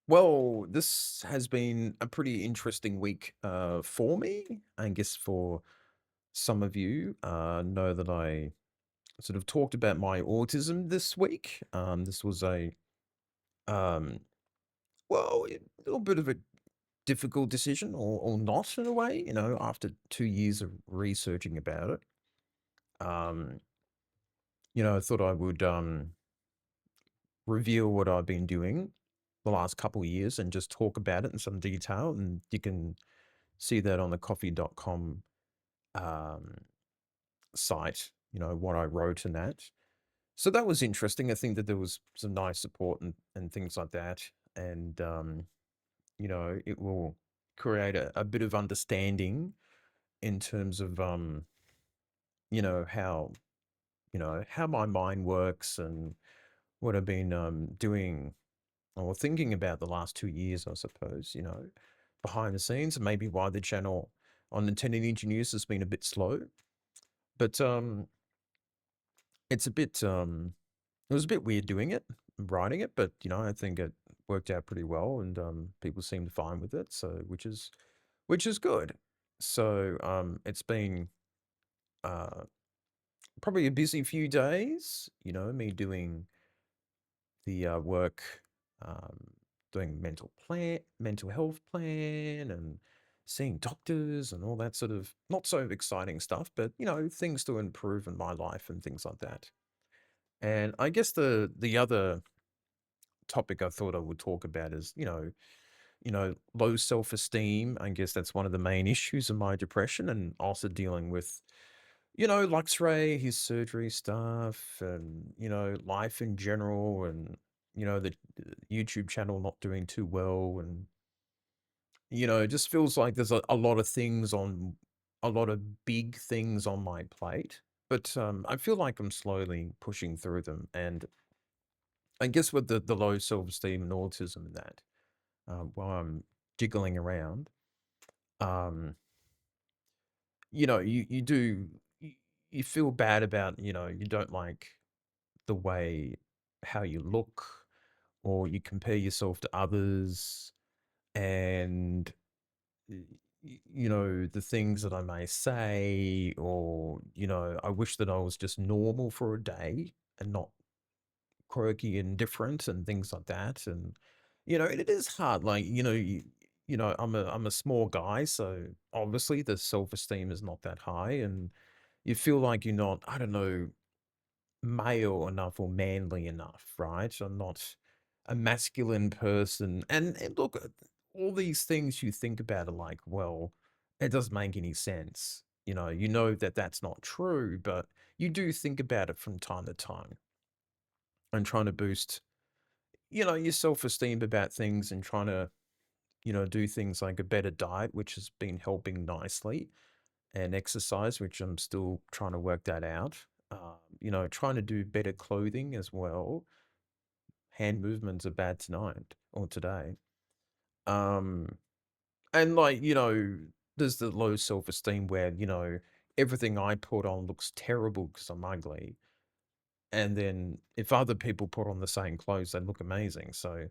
Well, this has been a pretty interesting week for me. I guess for some of you, know that I sort of talked about my autism this week. This was um, a little bit of a difficult decision, or not in a way. After 2 years of researching about it, um, I thought I would reveal what I've been doing the last couple of years and just talk about it in some detail, and you can see that on the coffee.com um, site, what I wrote in that. So that was interesting. I think that there was some nice support and things like that. And, it will create a bit of understanding in terms of, you know, how, how my mind works and what I've been doing or thinking about the last 2 years, I suppose, behind the scenes, and maybe why the channel on Nintendo Ninja News has been a bit slow. But it's a bit it was a bit weird doing it, writing it, but I think it worked out pretty well, and people seemed fine with it, so which is good. So it's been uh probably a busy few days, me doing the work, um doing mental health plan, and seeing doctors and all that sort of not so exciting stuff, but things to improve in my life and things like that. And I guess the other topic I thought I would talk about is, low self-esteem. I guess that's one of the main issues of my depression, and also dealing with, Luxray, his surgery stuff, and, life in general, and, the YouTube channel not doing too well. And, it just feels like there's a lot of things on a lot of big things on my plate. But I feel like I'm slowly pushing through them. And I guess with the low self-esteem and autism and that, while I'm jiggling around, um, you do you, you feel bad about, you don't like the way how you look, or you compare yourself to others, and the things that I may say, or I wish that I was just normal for a day and not quirky and different and things like that. And it is hard, like, I'm a small guy, so obviously the self-esteem is not that high, and you feel like you're not, I don't know, male enough or manly enough, right? I'm not a masculine person. And look, all these things you think about are like, well, it doesn't make any sense. You know that that's not true, but you do think about it from time to time, and trying to boost, your self-esteem about things, and trying to, do things like a better diet, which has been helping nicely, and exercise, which I'm still trying to work that out. Trying to do better clothing as well. Hand movements are bad tonight or today. Um, and like, there's the low self-esteem where, everything I put on looks terrible because I'm ugly. And then if other people put on the same clothes, they look amazing. So,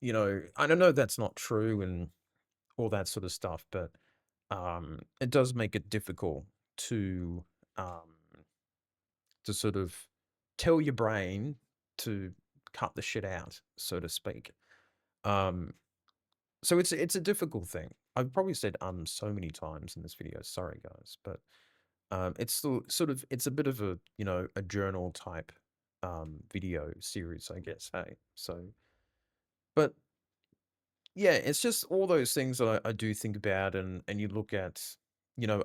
I don't know, that's not true and all that sort of stuff, but it does make it difficult to um, sort of tell your brain to cut the shit out, so to speak. Um, so it's a difficult thing. I've probably said so many times in this video. Sorry guys, but it's still sort of, it's a bit of a, a journal type video series, I guess. Hey, so, but yeah, it's just all those things that I do think about, and you look at,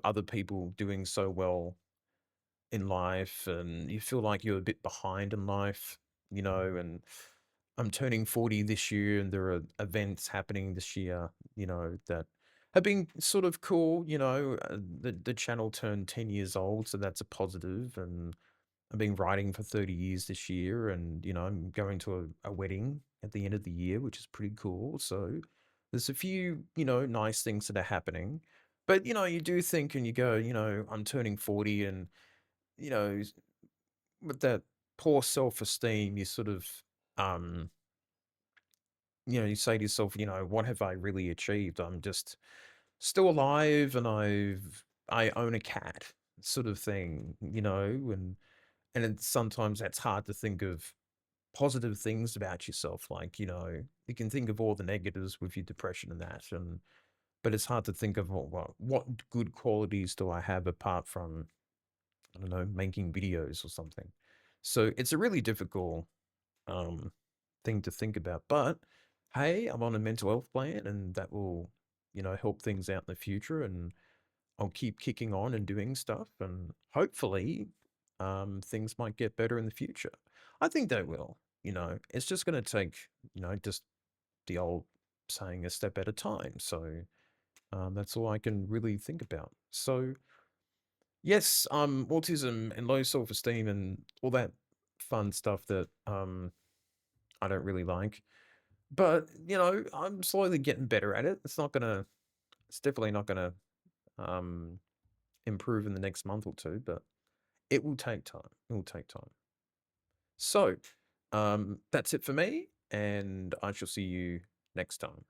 other people doing so well in life, and you feel like you're a bit behind in life, and I'm turning 40 this year, and there are events happening this year, that have been sort of cool. The channel turned 10 years old, so that's a positive. And I've been writing for 30 years this year, and I'm going to a wedding at the end of the year, which is pretty cool. So there's a few, nice things that are happening. But you do think, and you go, I'm turning 40, and you know, with that poor self-esteem, you sort of, um, you say to yourself, what have I really achieved? I'm just still alive and I own a cat sort of thing, and it's sometimes that's hard to think of positive things about yourself. Like, you can think of all the negatives with your depression and that, but it's hard to think of what good qualities do I have apart from, I don't know, making videos or something. So it's a really difficult um, thing to think about. But hey, I'm on a mental health plan, and that will, help things out in the future. And I'll keep kicking on and doing stuff, and hopefully, things might get better in the future. I think they will. It's just going to take, just the old saying, a step at a time. So that's all I can really think about. So yes, autism and low self-esteem and all that fun stuff that I don't really like. But, I'm slowly getting better at it. It's definitely not gonna um improve in the next month or two, but it will take time. It will take time. So, that's it for me, and I shall see you next time.